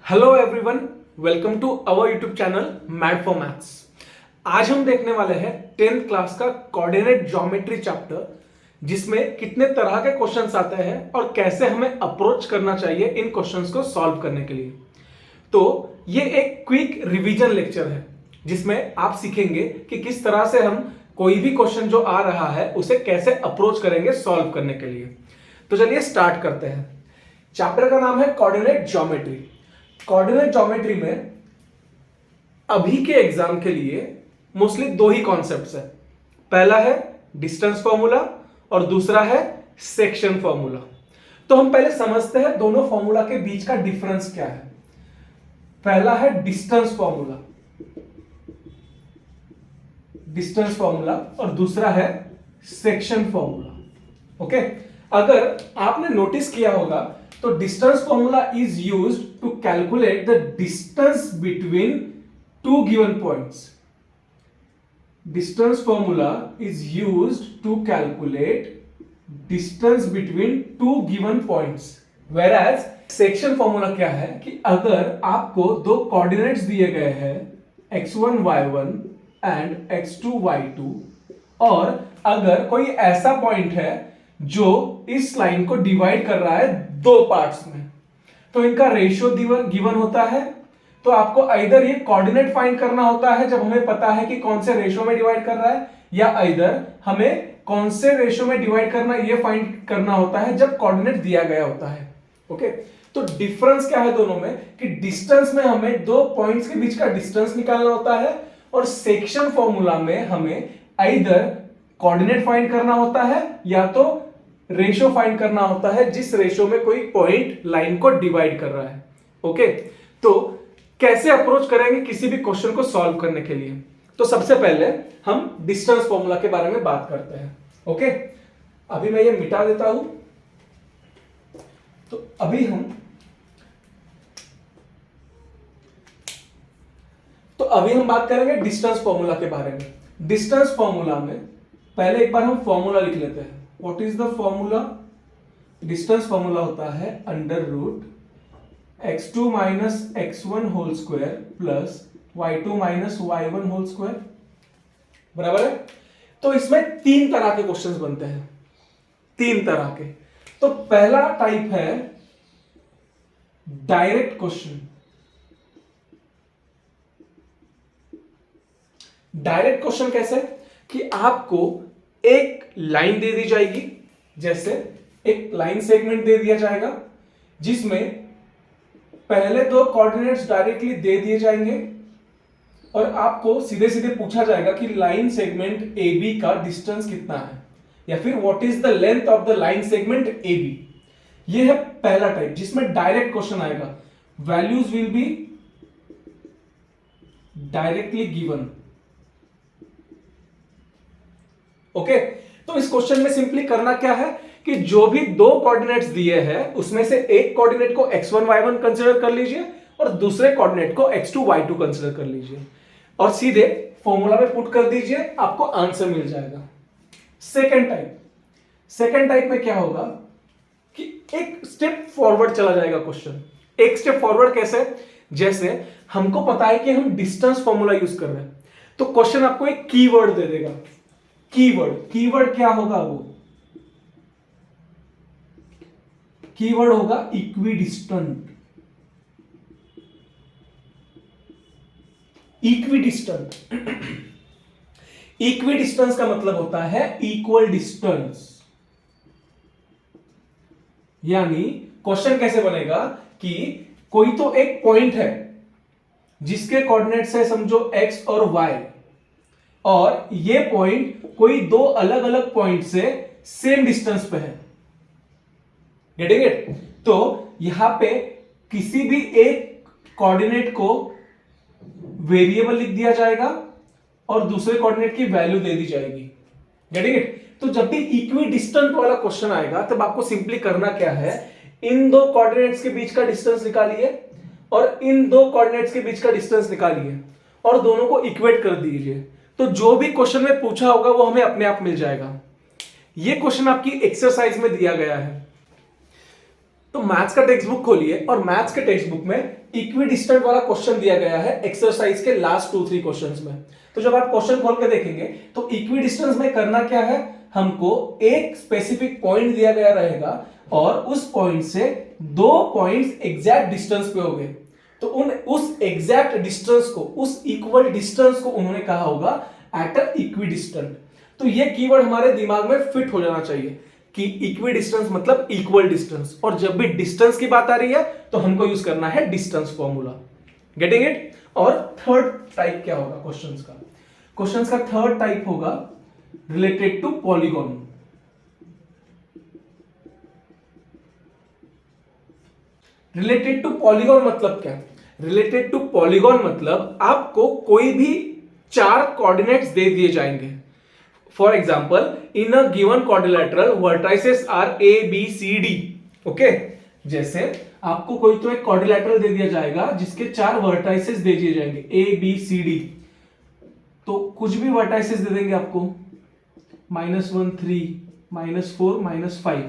Hello everyone, welcome to our YouTube channel made for maths. आज हम देखने वाले हैं 10th क्लास का कोऑर्डिनेट ज्योमेट्री चैप्टर, जिसमें कितने तरह के क्वेश्चंस आते हैं और कैसे हमें अप्रोच करना चाहिए इन क्वेश्चंस को सॉल्व करने के लिए। तो ये एक क्विक रिवीजन लेक्चर है जिसमें आप सीखेंगे कि किस तरह से हम कोई भी क्वेश्चन जो आ रहा है उसे कैसे अप्रोच करेंगे सॉल्व करने के लिए। तो चलिए स्टार्ट करते हैं। चैप्टर का नाम है कोऑर्डिनेट ज्योमेट्री। कोऑर्डिनेट ज्योमेट्री में अभी के एग्जाम के लिए मोस्टली दो ही कॉन्सेप्ट्स है। पहला है डिस्टेंस फॉर्मूला और दूसरा है सेक्शन फॉर्मूला। तो हम पहले समझते हैं दोनों फॉर्मूला के बीच का डिफरेंस क्या है। पहला है डिस्टेंस फॉर्मूला, और दूसरा है सेक्शन फॉर्मूला। ओके, अगर आपने नोटिस किया होगा तो distance formula is used to calculate the distance between two given points. Distance formula is used to calculate distance between two given points. वेराज सेक्शन फॉर्मूला क्या है कि अगर आपको दो कोऑर्डिनेट्स दिए गए हैं x1 y1 and x2 y2, और अगर कोई ऐसा पॉइंट है जो इस लाइन को डिवाइड कर रहा है दो पार्ट्स में, तो इनका रेशियो गिवन होता है। तो आपको आइदर ये कोऑर्डिनेट फाइंड करना होता है जब हमें पता है कि कौन से रेशियो में डिवाइड कर रहा है, या आइदर हमें कौन से रेशियो में डिवाइड करना ये फाइंड करना होता है जब कोऑर्डिनेट दिया गया होता है। ओके, तो डिफरेंस क्या है दोनों में कि डिस्टेंस में हमें दो पॉइंट्स के बीच का डिस्टेंस निकालना होता है, और सेक्शन फॉर्मूला में हमें आइदर कोऑर्डिनेट फाइंड करना होता है या तो रेशियो फाइंड करना होता है जिस रेशियो में कोई पॉइंट लाइन को डिवाइड कर रहा है। ओके, तो कैसे अप्रोच करेंगे किसी भी क्वेश्चन को सॉल्व करने के लिए। तो सबसे पहले हम डिस्टेंस फॉर्मूला के बारे में बात करते हैं। ओके, अभी मैं ये मिटा देता हूं। तो अभी हम बात करेंगे डिस्टेंस फॉर्मूला के बारे में। डिस्टेंस फॉर्मूला में पहले एक बार हम फॉर्मूला लिख लेते हैं। What is the formula? Distance formula होता है under root x2 minus x1 whole square plus y2 minus y1 whole square, बराबर है। तो इसमें तीन तरह के क्वेश्चंस बनते हैं, तीन तरह के। तो पहला टाइप है डायरेक्ट क्वेश्चन। डायरेक्ट क्वेश्चन कैसे कि आपको एक लाइन दे दी जाएगी, जैसे एक लाइन सेगमेंट दे दिया जाएगा जिसमें पहले दो कोऑर्डिनेट्स डायरेक्टली दे दिए जाएंगे, और आपको सीधे सीधे पूछा जाएगा कि लाइन सेगमेंट ए बी का डिस्टेंस कितना है, या फिर what is the length of the line segment A B. यह है पहला टाइप जिसमें डायरेक्ट क्वेश्चन आएगा। Values will be directly given. Okay, तो इस क्वेश्चन में सिंपली करना क्या है कि जो भी दो कोऑर्डिनेट्स दिए हैं उसमें से एक कोऑर्डिनेट को x1 y1 कंसीडर कर लीजिए और दूसरे कोऑर्डिनेट को x2 y2 कंसीडर कर लीजिए, और सीधे फॉर्मूला में पुट कर दीजिए, आपको आंसर मिल जाएगा। सेकंड टाइप में क्या होगा कि एक स्टेप फॉरवर्ड चला जाएगा क्वेश्चन। एक स्टेप फॉरवर्ड कैसे? जैसे हमको पता है कि हम डिस्टेंस फॉर्मूला यूज कर रहे हैं, तो क्वेश्चन आपको एक कीवर्ड दे देगा। कीवर्ड क्या होगा? वो कीवर्ड होगा इक्विडिस्टेंट। इक्विडिस्टेंस का मतलब होता है इक्वल डिस्टेंस। यानी क्वेश्चन कैसे बनेगा कि कोई तो एक पॉइंट है जिसके कोऑर्डिनेट्स है समझो x और y, और ये पॉइंट कोई दो अलग अलग पॉइंट से सेम डिस्टेंस पे है। Getting it? तो यहां पे किसी भी एक कोऑर्डिनेट को वेरिएबल लिख दिया जाएगा और दूसरे कोऑर्डिनेट की वैल्यू दे दी जाएगी। Getting it? तो जब भी इक्विडिस्टेंट वाला क्वेश्चन आएगा तब आपको सिंपली करना क्या है, इन दो कोऑर्डिनेट्स के बीच का डिस्टेंस निकालिए और इन दो कोऑर्डिनेट्स के बीच का डिस्टेंस निकालिए और दोनों को इक्वेट कर दीजिए। तो जो भी क्वेश्चन में पूछा होगा वो हमें अपने आप मिल जाएगा। ये क्वेश्चन आपकी एक्सरसाइज में दिया गया है। तो मैथ्स का टेक्स्ट बुक खोलिए और मैथ्स के टेक्स्ट बुक में इक्विडिस्टेंट वाला क्वेश्चन दिया गया है एक्सरसाइज के लास्ट 2-3 क्वेश्चंस में। तो जब आप क्वेश्चन खोल के देखेंगे तो इक्विडिस्टेंस में करना क्या है, हमको एक स्पेसिफिक पॉइंट दिया गया रहेगा और उस पॉइंट से 2 पॉइंट्स एग्जैक्ट डिस्टेंस पे होंगे। तो उस एग्जैक्ट डिस्टेंस को, उस इक्वल डिस्टेंस को उन्होंने कहा होगा एट अ इक्विडिस्टेंट। तो ये कीवर्ड हमारे दिमाग में फिट हो जाना चाहिए कि इक्विडिस्टेंस मतलब इक्वल डिस्टेंस, और जब भी डिस्टेंस की बात आ रही है तो हमको यूज करना है डिस्टेंस फॉर्मूला। Getting it? और थर्ड टाइप क्या होगा क्वेश्चंस का? क्वेश्चंस का थर्ड टाइप होगा related to polygon. Related to polygon मतलब क्या? रिलेटेड टू पॉलीगॉन मतलब आपको कोई भी 4 कोऑर्डिनेट्स दे दिए जाएंगे। For example, in a given quadrilateral vertices are A B C D. Okay, जैसे आपको कोई तो एक क्वाड्रिलेटरल दे दिया जाएगा जिसके 4 वर्टाइसेस दे दिए जाएंगे ए बी सी डी। तो कुछ भी वर्टाइसेस दे देंगे आपको, -1 3 -4 -5,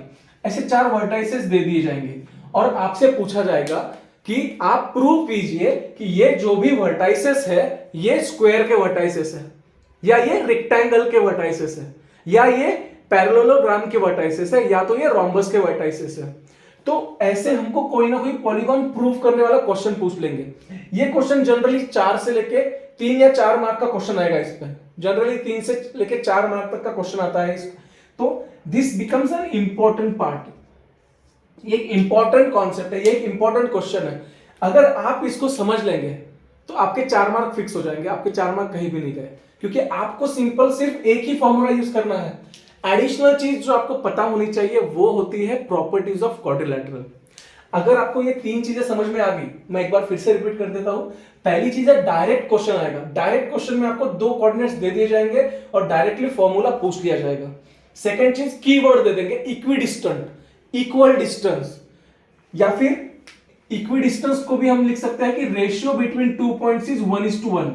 ऐसे 4 वर्टाइसेस दे दिए जाएंगे और आपसे पूछा जाएगा कि आप प्रूव कीजिए कि ये जो भी वर्टाइसेस है ये स्क्वायर के वर्टाइसेस है, या ये रेक्टेंगल के वर्टाइसेस है, या ये पैरेललोग्राम के वर्टाइसेस है, या तो ये रोम्बस के वर्टाइसेस है। तो ऐसे हमको कोई ना कोई पॉलीगॉन प्रूव करने वाला क्वेश्चन पूछ लेंगे। ये क्वेश्चन जनरली 4 से लेके 3 या 4 मार्क का क्वेश्चन आएगा। इस पर जनरली 3 से लेके 4 मार्क तक का क्वेश्चन आता है। तो this becomes an important part. ये एक इंपॉर्टेंट कॉन्सेप्ट है, ये एक इंपॉर्टेंट क्वेश्चन है। अगर आप इसको समझ लेंगे तो आपके 4 मार्क फिक्स हो जाएंगे, आपके 4 मार्क कहीं भी नहीं गए, क्योंकि आपको सिंपल सिर्फ एक ही फॉर्मूला यूज करना है। एडिशनल चीज जो आपको पता होनी चाहिए वो होती है प्रॉपर्टीज ऑफ क्वाड्रिलेटरल। अगर आपको ये 3 चीजें समझ में आ गई, मैं एक बार फिर से रिपीट कर देता हूं। पहली चीज है डायरेक्ट क्वेश्चन आएगा। डायरेक्ट क्वेश्चन में आपको 2 कोऑर्डिनेट्स दे दिए जाएंगे और डायरेक्टली फॉर्मूला पूछ लिया जाएगा। सेकंड चीज, कीवर्ड दे देंगे इक्विडिस्टेंट, इक्वल डिस्टेंस, या फिर इक्विडिस्टेंस को भी हम लिख सकते हैं कि रेशियो बिटवीन 2 पॉइंट्स इज 1:1,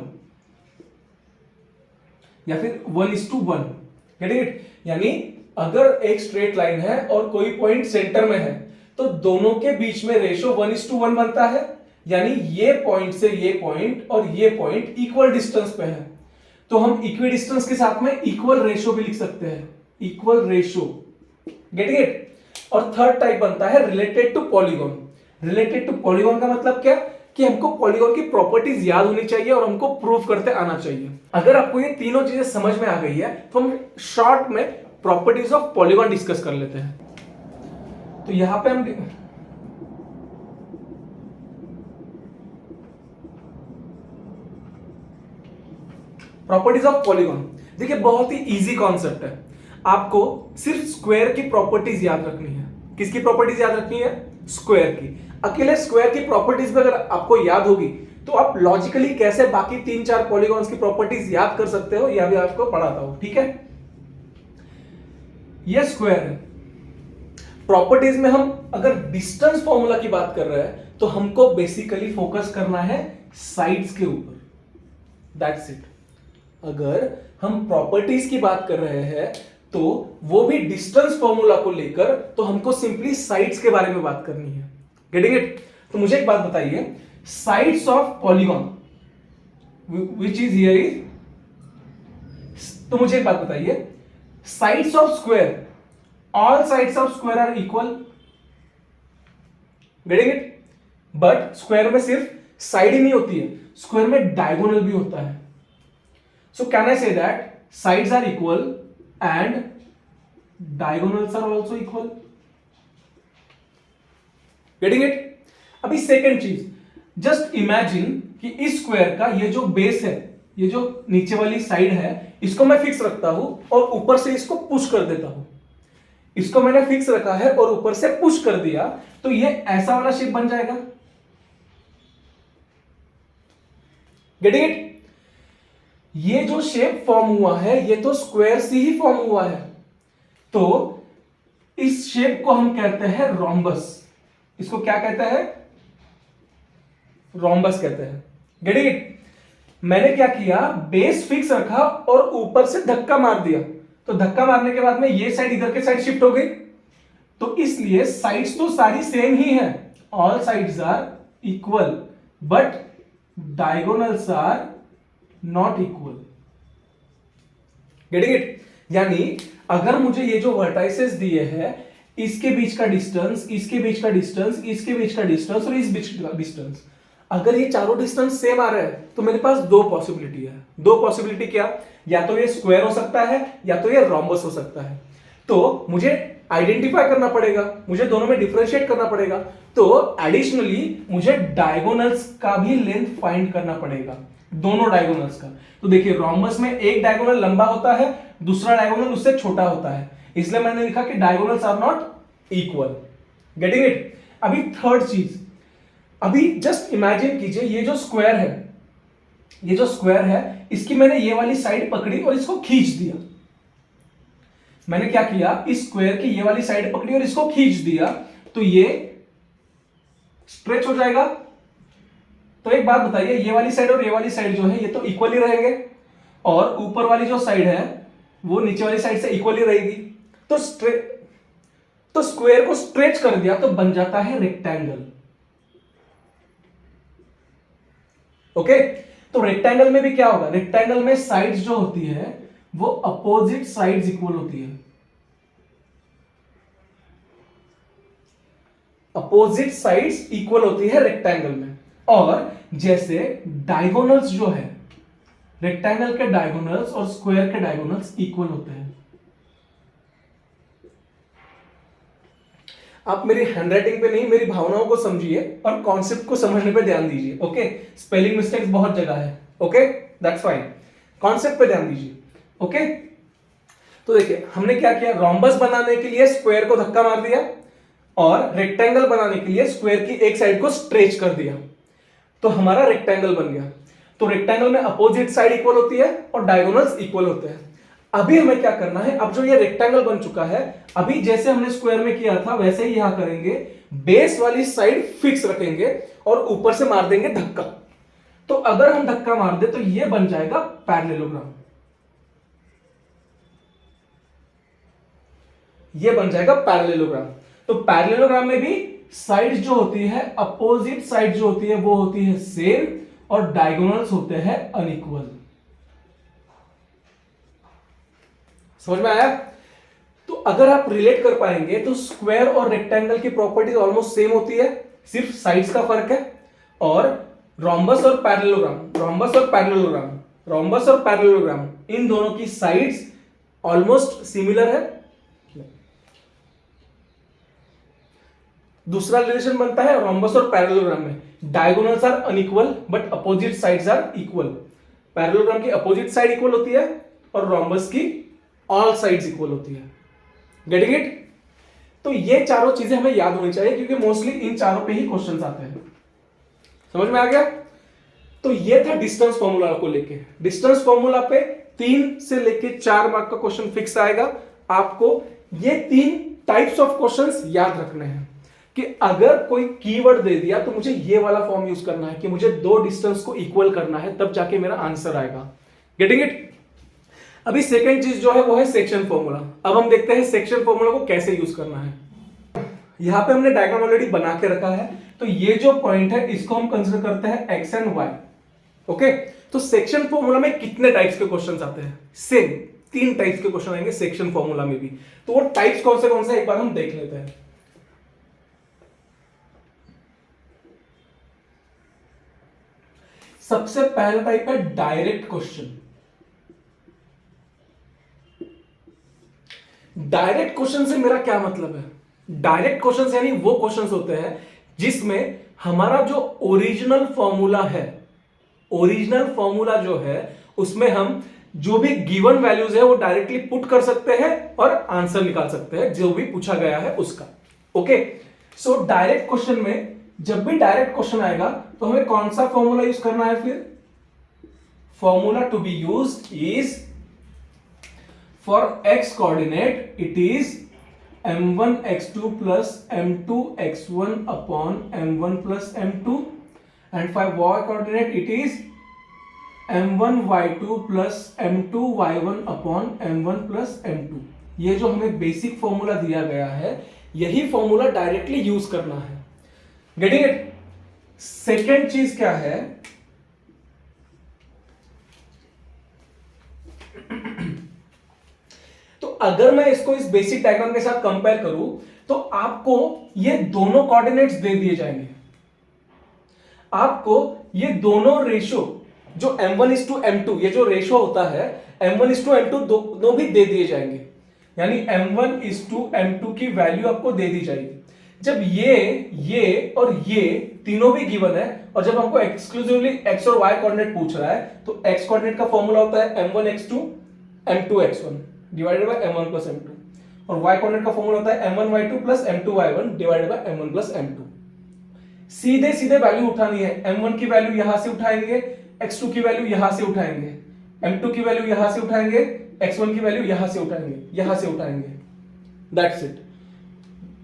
या फिर 1:1। Getting it? यानी अगर एक स्ट्रेट लाइन है और कोई पॉइंट सेंटर में है तो दोनों के बीच में रेशियो 1:1 बनता है, यानी ये पॉइंट से ये पॉइंट और ये पॉइंट इक्वल डिस्टेंस पे है। तो हम इक्विडिस्टेंस के साथ में इक्वल रेशियो भी लिख सकते हैं, इक्वल रेशियो। Getting it? और थर्ड टाइप बनता है related to polygon. Related to polygon का मतलब क्या कि हमको पॉलीगॉन की प्रॉपर्टीज याद होनी चाहिए और हमको प्रूव करते आना चाहिए। अगर आपको ये तीनों चीजें समझ में आ गई है तो हम शॉर्ट में प्रॉपर्टीज ऑफ पॉलीगॉन डिस्कस कर लेते हैं। तो यहां पे हम प्रॉपर्टीज ऑफ पॉलीगॉन, देखिए बहुत ही इजी कॉन्सेप्ट है। आपको सिर्फ स्क्वायर की प्रॉपर्टीज याद रखनी है। किसकी प्रॉपर्टीज याद रखनी है? स्क्वायर की। अकेले स्क्वायर की प्रॉपर्टीज भी अगर आपको याद होगी तो आप लॉजिकली कैसे बाकी 3-4 पॉलीगॉन्स की प्रॉपर्टीज याद कर सकते हो, यह भी आपको पढ़ाता हूं। ठीक है, ये स्क्वायर है। प्रॉपर्टीज में हम अगर डिस्टेंस फॉर्मूला की बात कर रहे हैं तो हमको बेसिकली फोकस करना है साइड्स के ऊपर, दैट्स इट। अगर हम प्रॉपर्टीज की बात कर रहे हैं तो वो भी डिस्टेंस फॉर्मूला को लेकर, तो हमको सिंपली साइड्स के बारे में बात करनी है। Getting it? तो मुझे एक बात बताइए, sides of polygon which is here is, तो मुझे एक बात बताइए, sides of square, all sides of square are equal. Getting it? But square में सिर्फ साइड ही नहीं होती है, स्क्वायर में डायगोनल भी होता है। सो can I say that sides are equal and diagonals are also equal? Getting it? अभी सेकंड चीज, जस्ट इमेजिन कि इस स्क्वायर का ये जो बेस है, ये जो नीचे वाली साइड है, इसको मैं फिक्स रखता हूं और ऊपर से इसको पुश कर देता हूं। इसको मैंने फिक्स रखा है और ऊपर से पुश कर दिया तो ये ऐसा वाला शेप बन जाएगा। Getting it? ये जो शेप फॉर्म हुआ है ये तो स्क्वायर से ही फॉर्म हुआ है, तो इस शेप को हम कहते हैं रोम्बस। इसको क्या कहते हैं? रोम्बस कहते हैं। Getting it? मैंने क्या किया, बेस फिक्स रखा और ऊपर से धक्का मार दिया, तो धक्का मारने के बाद में ये साइड इधर के साइड शिफ्ट हो गई, तो इसलिए साइड्स तो सारी सेम ही है, all sides are equal but diagonals are not equal. Getting it? यानी अगर मुझे ये जो वर्टाइसेस दिए हैं, इसके बीच का डिस्टेंस, इसके बीच का डिस्टेंस, इसके बीच का डिस्टेंस और इस बीच का डिस्टेंस, अगर ये चारों डिस्टेंस सेम आ रहे हैं तो मेरे पास दो पॉसिबिलिटी है। दो पॉसिबिलिटी क्या? या तो ये स्क्वायर हो सकता है या तो ये रोम्बस हो सकता है। तो मुझे आइडेंटिफाई करना पड़ेगा, मुझे दोनों में डिफरेंशिएट करना पड़ेगा। तो एडिशनली मुझे डायगोनल्स का भी लेंथ फाइंड करना पड़ेगा, दोनों डायगोनल्स का। तो देखिए रोम्बस में एक डायगोनल लंबा होता है, दूसरा डायगोनल उससे छोटा होता है, इसलिए मैंने लिखा कि diagonals are not equal. Getting it? अभी थर्ड चीज, अभी जस्ट इमेजिन कीजिए ये जो स्क्वायर है, ये जो स्क्वायर है, इसकी मैंने ये वाली साइड पकड़ी और इसको खींच दिया। मैंने क्या किया? इस स्क्वायर की ये वाली साइड पकड़ी और इसको खींच दिया, तो ये स्ट्रेच हो जाएगा। तो एक बात बताइए, ये वाली साइड और ये वाली साइड जो है ये तो इक्वली रहेंगे, और ऊपर वाली जो साइड है वो नीचे वाली साइड से इक्वली रहेगी। तो स्क्वायर को स्ट्रेच कर दिया तो बन जाता है रेक्टेंगल। ओके? तो रेक्टेंगल में भी क्या होगा? रेक्टेंगल में साइड्स जो होती है वो अपोजिट साइड्स इक्वल होती है। अपोजिट साइड्स इक्वल होती है रेक्टेंगल में। और जैसे डायगोनल्स जो है, रेक्टेंगल के डायगोनल्स और स्क्वायर के डायगोनल्स इक्वल होते हैं। आप मेरी हैंडराइटिंग पे नहीं, मेरी भावनाओं को समझिए और कॉन्सेप्ट को समझने पे ध्यान दीजिए। ओके? स्पेलिंग मिस्टेक्स बहुत जगह है। ओके? That's fine. कॉन्सेप्ट पे ध्यान दीजिए। ओके? तो देखिए हमने क्या किया, रोम्बस बनाने के लिए स्क्वायर को धक्का मार दिया और रेक्टेंगल बनाने के लिए स्क्वायर की एक साइड को स्ट्रेच कर दिया, तो हमारा रेक्टेंगल बन गया। तो रेक्टेंगल में अपोजिट साइड इक्वल होती है और डायगोनल्स इक्वल होते हैं। अभी हमें क्या करना है, अब जो ये रेक्टेंगल बन चुका है, अभी जैसे हमने स्क्वायर में किया था वैसे ही यहां करेंगे, बेस वाली साइड फिक्स रखेंगे और ऊपर से मार देंगे धक्का। तो अगर हम धक्का मार दे तो ये बन जाएगा पैरेललोग्राम, ये बन जाएगा पैरेललोग्राम। तो पैरेललोग्राम में भी साइड जो होती है, अपोजिट साइड जो होती है वो होती है सेम और डायगोनल्स होते हैं अनइक्वल। समझ में आया? तो अगर आप रिलेट कर पाएंगे तो स्क्वायर और रेक्टेंगल की प्रॉपर्टीज ऑलमोस्ट सेम होती है, सिर्फ साइड्स का फर्क है। और रोम्बस और पैरेललोग्राम, रोम्बस और पैरेललोग्राम, रोम्बस और पैरेललोग्राम, इन दोनों की साइड्स ऑलमोस्ट सिमिलर है। दूसरा रिलेशन बनता है रोम्बस और पैरेललोग्राम में, diagonals are unequal but opposite sides are equal. Parallelogram की अपोजिट साइड इक्वल होती है और रोम्बस की ऑल साइड्स इक्वल होती है। Getting it? तो ये चारों चीजें हमें याद होनी चाहिए क्योंकि मोस्टली इन चारों पे ही क्वेश्चंस आते हैं। समझ में आ गया? तो ये था डिस्टेंस फॉर्मूला को लेके। डिस्टेंस फॉर्मूला पे 3 से लेके 4 मार्क का क्वेश्चन फिक्स आएगा। आपको ये 3 टाइप्स ऑफ क्वेश्चंस याद रखने हैं कि अगर कोई कीवर्ड दे दिया तो मुझे ये वाला फॉर्म यूज करना है कि मुझे दो डिस्टेंस को इक्वल करना है, तब जाके मेरा आंसर आएगा। Getting it? अभी सेकंड चीज जो है वो है सेक्शन फॉर्मूला। अब हम देखते हैं सेक्शन फॉर्मूला को कैसे यूज करना है। यहां पे हमने डायग्राम ऑलरेडी बना के रखा है, तो ये जो पॉइंट है इसको हम कंसीडर करते हैं एक्स एंड वाई। ओके? तो सेक्शन फॉर्मूला में कितने टाइप्स के क्वेश्चंस आते हैं? सेम 3 टाइप्स के क्वेश्चन आएंगे सेक्शन फॉर्मूला में भी। तो वो टाइप्स कौन से एक बार हम देख लेते हैं। सबसे पहला टाइप है डायरेक्ट क्वेश्चन। डायरेक्ट क्वेश्चन से मेरा क्या मतलब है? डायरेक्ट क्वेश्चन यानी वो क्वेश्चंस होते हैं जिसमें हमारा जो ओरिजिनल फॉर्मूला है, ओरिजिनल फॉर्मूला जो है उसमें हम जो भी गिवन वैल्यूज है वो डायरेक्टली पुट कर सकते हैं और आंसर निकाल सकते हैं जो भी पूछा गया है उसका। ओके? सो डायरेक्ट क्वेश्चन में जब भी डायरेक्ट क्वेश्चन आएगा तो हमें कौन सा फॉर्मूला यूज करना है? फिर formula to be used is for x coordinate it is m1 x2 plus m2 x1 upon m1 plus m2 and for y coordinate it is m1 y2 plus m2 y1 upon m1 plus m2। ये जो हमें basic formula दिया गया है यही formula directly use करना है। Getting it? Second चीज क्या है, तो अगर मैं इसको इस बेसिक डायग्राम के साथ कंपेयर करूं तो आपको ये दोनों कोऑर्डिनेट्स दे दिए जाएंगे, आपको ये दोनों रेशो जो m1:m2 ये जो रेशो होता है m1:m2 दोनों भी दे दिए जाएंगे, यानी m1:m2 की वैल्यू आपको दे दी जाएगी। जब ये और ये तीनों भी गिवन है और जब हमको एक्सक्लूसिवली x और y कोऑर्डिनेट पूछ रहा है तो x कोऑर्डिनेट का फॉर्मूला होता है m1x2 m2x1 divided by m1 plus m2 और y कोऑर्डिनेट का फॉर्मूला होता है m1y2 plus m2y1 divided by m1 plus m2। सीधे सीधे वैल्यू उठानी है, m1 की वैल्यू यहां से उठाएंगे, x2 की वैल्यू यहां से उठाएंगे, m2 की वैल्यू यहां से उठाएंगे, x1 की वैल्यू यहां से उठाएंगे, that's it.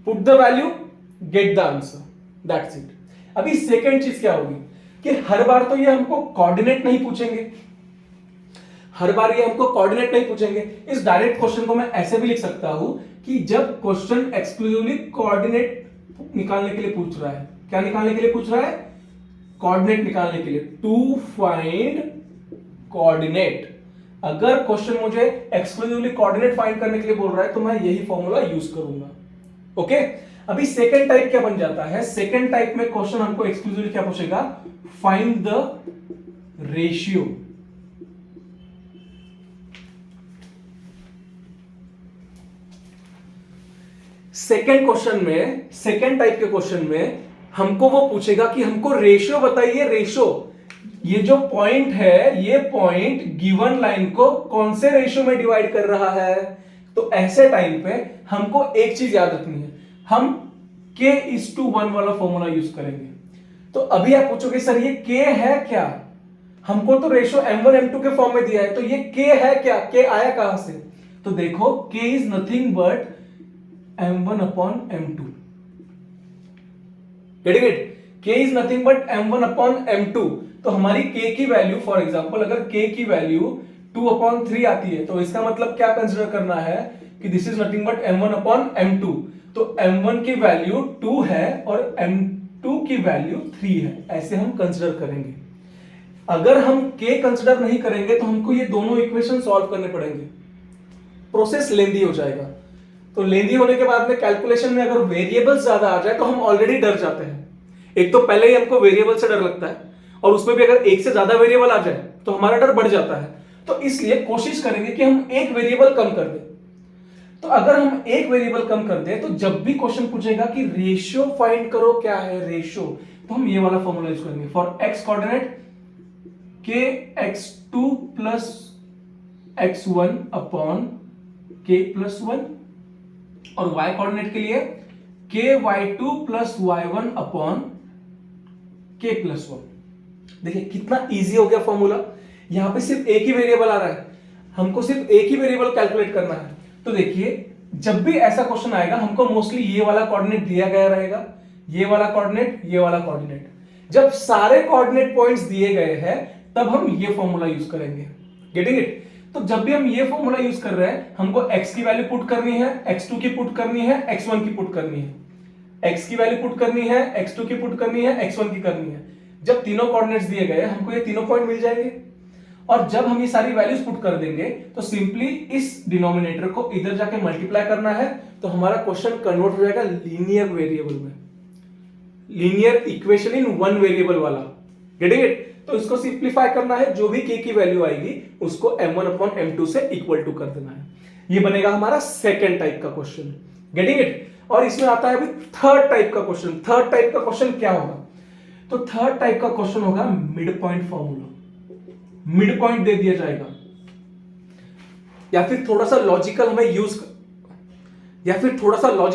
Put the value, get the answer, that's it. अभी सेकंड चीज क्या होगी कि हर बार तो ये हमको कोऑर्डिनेट नहीं पूछेंगे, इस डायरेक्ट क्वेश्चन को मैं ऐसे भी लिख सकता हूं कि जब क्वेश्चन एक्सक्लूसिवली कोऑर्डिनेट निकालने के लिए पूछ रहा है, क्या निकालने के लिए पूछ रहा है? कोऑर्डिनेट निकालने के लिए, टू फाइंड कोऑर्डिनेट। अगर क्वेश्चन मुझे एक्सक्लूसिवली कोऑर्डिनेट फाइंड करने के लिए बोल रहा है तो मैं यही फॉर्मूला यूज करूंगा। ओके, अभी सेकंड टाइप क्या बन जाता है? सेकंड टाइप में क्वेश्चन हमको एक्सक्लूसिवली क्या पूछेगा? Find the ratio. Second type के क्वेश्चन में हमको वो पूछेगा कि हमको रेशियो बताइए, रेशियो, ये जो पॉइंट है ये पॉइंट गिवन लाइन को कौन से रेशियो में डिवाइड कर रहा है। तो ऐसे टाइम पे हमको एक चीज याद रखनी है, हम k:1 वाला फॉर्मूला यूज करेंगे। तो अभी आप पूछोगे सर ये k है क्या? हमको तो रेशियो m1 m2 के फॉर्म में दिया है, तो ये k है क्या? k आया कहां से? तो देखो k is nothing but m1/m2। Getting it? k is nothing but m1/m2। तो हमारी k की वैल्यू, फॉर एग्जांपल अगर k की वैल्यू 2/3 आती है तो इसका मतलब क्या कंसीडर करना है कि this is nothing but m1/m2। तो m1 की वैल्यू 2 है और m2 की वैल्यू 3 है, ऐसे हम कंसीडर करेंगे। अगर हम k कंसीडर नहीं करेंगे तो हमको ये दोनों इक्वेशन सॉल्व करने पड़ेंगे, प्रोसेस लेंदी हो जाएगा। तो लेंदी होने के बाद में कैलकुलेशन में अगर वेरिएबल्स ज्यादा आ जाए तो हम ऑलरेडी डर जाते हैं। एक तो पहले ही हमको वेरिएबल से डर लगता है और उसमें भी अगर एक से ज्यादा वेरिएबल आ जाए तो हमारा डर बढ़ जाता है। तो इसलिए कोशिश करेंगे कि हम एक वेरिएबल कम कर दें। तो अगर हम एक वेरिएबल कम कर दें तो जब भी क्वेश्चन पूछेगा कि रेशियो फाइंड करो, क्या है रेशियो, तो हम ये वाला फॉर्मूला यूज करेंगे। For x coordinate kx2 plus x1 upon k+1 और y कोऑर्डिनेट के लिए ky2 plus y1 upon k+1। देखिए कितना इजी हो गया फॉर्मूला। यहां पे सिर्फ एक ही वेरिएबल आ रहा है, हमको सिर्फ एक ही वेरिएबल कैलकुलेट करना है। तो देखिए जब भी ऐसा क्वेश्चन आएगा हमको मोस्टली ये वाला कोऑर्डिनेट दिया गया रहेगा, ये वाला कोऑर्डिनेट, ये वाला कोऑर्डिनेट। जब सारे कोऑर्डिनेट पॉइंट्स दिए गए हैं तब हम ये फॉर्मूला यूज करेंगे। Getting it? तो जब भी हम ये फॉर्मूला यूज कर रहे हैं हमको x की वैल्यू पुट करनी है, x2 की पुट करनी है, x1 की पुट करनी है, x की वैल्यू पुट करनी है, x2 की पुट करनी है, x1 की करनी है। जब तीनों कोऑर्डिनेट्स दिए गए हमको ये तीनों पॉइंट मिल जाएंगे और जब हम ये सारी वैल्यूज पुट कर देंगे तो सिंपली इस डिनोमिनेटर को इधर जाके मल्टीप्लाई करना है तो हमारा क्वेश्चन कन्वर्ट हो जाएगा लीनियर वेरिएबल में, linear equation in one variable वाला। Getting it? तो इसको सिंप्लीफाई करना है, जो भी k की वैल्यू आएगी उसको m1/m2 से इक्वल टू कर देना है। ये बनेगा हमारा सेकेंड टाइप का क्वेश्चन। Getting it? और इसमें आता है अभी थर्ड टाइप का क्वेश्चन। थर्ड टाइप का क्वेश्चन क्या होगा? तो थर्ड टाइप का क्वेश्चन होगा mid point formula. Mid point दे दिया जाएगा या फिर थोड़ा सा लॉजिक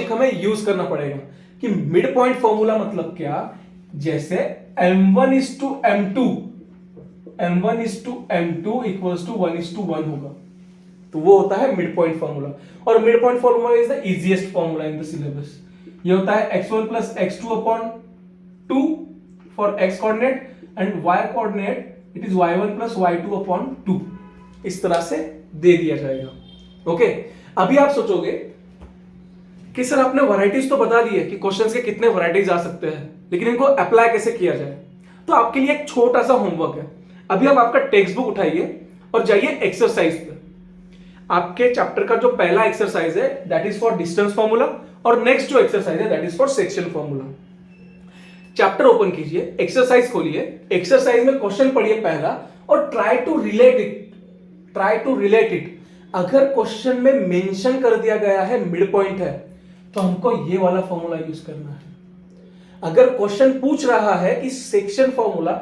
हमें यूज करना पड़ेगा कि मिड पॉइंट फॉर्मूला मतलब क्या। जैसे m1:m2 इक्वल्स टू 1:1 होगा, तो वो होता है मिड पॉइंट फॉर्मूला। और mid point formula is the easiest formula in the syllabus. ये होता है x1 plus x2 upon 2 for x coordinate and y coordinate it is y1 plus y2 upon 2। इस तरह से दे दिया जाएगा। ओके, अभी आप सोचोगे कि सर आपने वैरायटीज तो बता दी है कि क्वेश्चंस के कितने वैरायटीज आ सकते हैं, लेकिन इनको अप्लाई कैसे किया जाए। तो आपके लिए एक छोटा सा होमवर्क है। अभी आप आपका टेक्स्ट बुक उठाइए और जाइए एक्सरसाइज पे। आपके चैप्टर का जो पहला एक्सरसाइज है that is for distance formula, और नेक्स्ट जो एक्सरसाइज है that is for section formula. Chapter open कीजिए, एक्सरसाइज खोलिए, एक्सरसाइज में क्वेश्चन पढ़िए पहला और ट्राई टू रिलेट इट। अगर क्वेश्चन में मेंशन कर दिया गया है मिड पॉइंट है तो हमको ये वाला फॉर्मूला यूज करना है। अगर क्वेश्चन पूछ रहा है कि सेक्शन फॉर्मूला,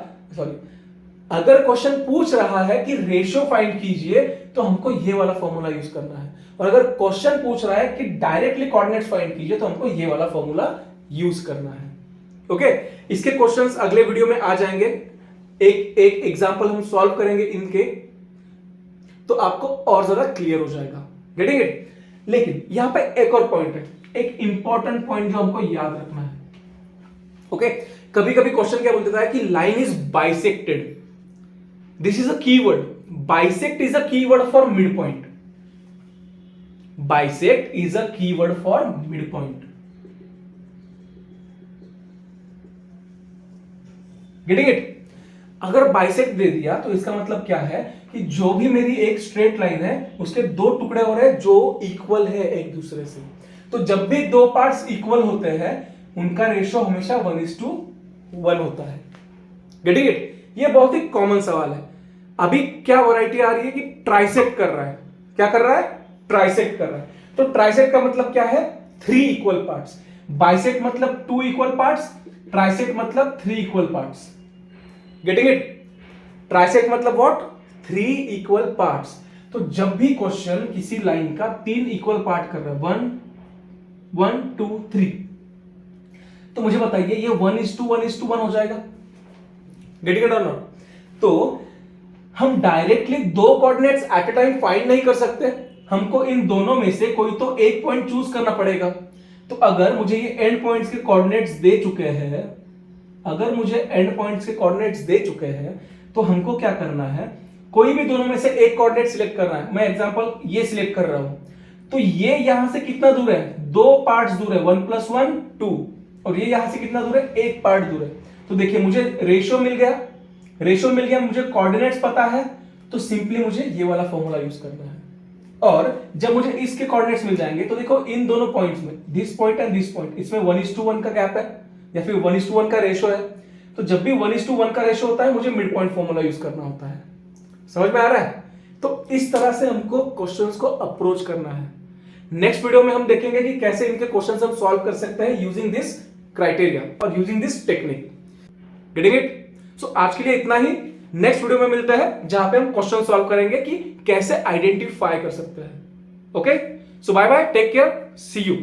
अगर क्वेश्चन पूछ रहा है कि रेशियो फाइंड कीजिए तो हमको ये वाला फॉर्मूला यूज करना है। और अगर क्वेश्चन पूछ रहा है कि डायरेक्टली कोऑर्डिनेट्स फाइंड कीजिए तो हमको ये वाला फॉर्मूला यूज करना है। ओके, इसके क्वेश्चंस अगले वीडियो में आ जाएंगे। एक एग्जांपल हम सॉल्व करेंगे इनके, तो आपको और ज्यादा क्लियर हो जाएगा। Getting it? लेकिन यहां पे एक और पॉइंट है, एक इंपॉर्टेंट पॉइंट जो हमको याद रखना है। ओके, कभी कभी क्वेश्चन क्या बोल देता है कि line is bisected. This is a keyword, bisect is a keyword for mid point. Bisect is a keyword for mid point. Getting it? अगर बाइसेक्ट दे दिया तो इसका मतलब क्या है कि जो भी मेरी एक स्ट्रेट लाइन है उसके दो टुकड़े हो रहे हैं जो इक्वल है एक दूसरे से। तो जब भी दो पार्ट्स इक्वल होते हैं उनका रेशियो हमेशा 1:1 होता है। Getting it? ये बहुत ही कॉमन सवाल है। अभी क्या वैरायटी आ रही है कि ट्राइसेक्ट कर रहा है। क्या कर रहा है? ट्राइसेक्ट कर रहा है। तो ट्राइसेक्ट का मतलब क्या है? 3 इक्वल पार्ट्स। बाइसेक्ट मतलब 2 इक्वल पार्ट्स, ट्राइसेक्ट मतलब 3 equal parts. Getting it? Trisect मतलब व्हाट? 3 equal parts. तो जब भी क्वेश्चन किसी लाइन का 3 इक्वल पार्ट कर रहा है, 1 2 3, तो मुझे बताइए ये 1:1 हो जाएगा। गेटिंग इट और नॉट? तो हम डायरेक्टली दो coordinates at a time find नहीं कर सकते, हमको इन दोनों में से कोई तो एक पॉइंट चूज करना पड़ेगा। तो अगर मुझे ये एंड पॉइंट्स के कोऑर्डिनेट्स दे चुके हैं, अगर मुझे एंड पॉइंट्स के कोऑर्डिनेट्स दे चुके हैं तो हमको क्या करना है? कोई भी दोनों में से एक कोऑर्डिनेट सिलेक्ट करना है। मैं एग्जांपल ये सिलेक्ट कर रहा हूं, तो ये यहां से कितना दूर है? 2 पार्ट्स दूर है, 1 + 1 2, और ये यहां से कितना दूर है? 1 पार्ट दूर है। तो देखिए मुझे रेशियो मिल गया, मुझे कोऑर्डिनेट्स पता है, तो सिंपली मुझे ये वाला फॉर्मूला यूज करना है। और जब मुझे इसके कोऑर्डिनेट्स मिल जाएंगे तो देखो इन दोनों पॉइंट्स में, this point and this point, इसमें 1:1 का गैप है या फिर 1:1 का रेशियो है। तो जब भी 1:1 का रेशियो होता है मुझे मिड पॉइंट फॉर्मूला यूज करना होता है। समझ में आ रहा है? तो इस तरह से हमको क्वेश्चंस को अप्रोच करना है। नेक्स्ट वीडियो में हम देखेंगे कि कैसे इनके क्वेश्चंस हम सॉल्व कर सकते हैं यूजिंग दिस क्राइटेरिया और using this technique. Getting it? So आज के लिए इतना ही। नेक्स्ट वीडियो में मिलते हैं जहां पे हम क्वेश्चन सॉल्व करेंगे कि कैसे आइडेंटिफाई कर सकते हैं। Okay, so bye bye, take care, see you.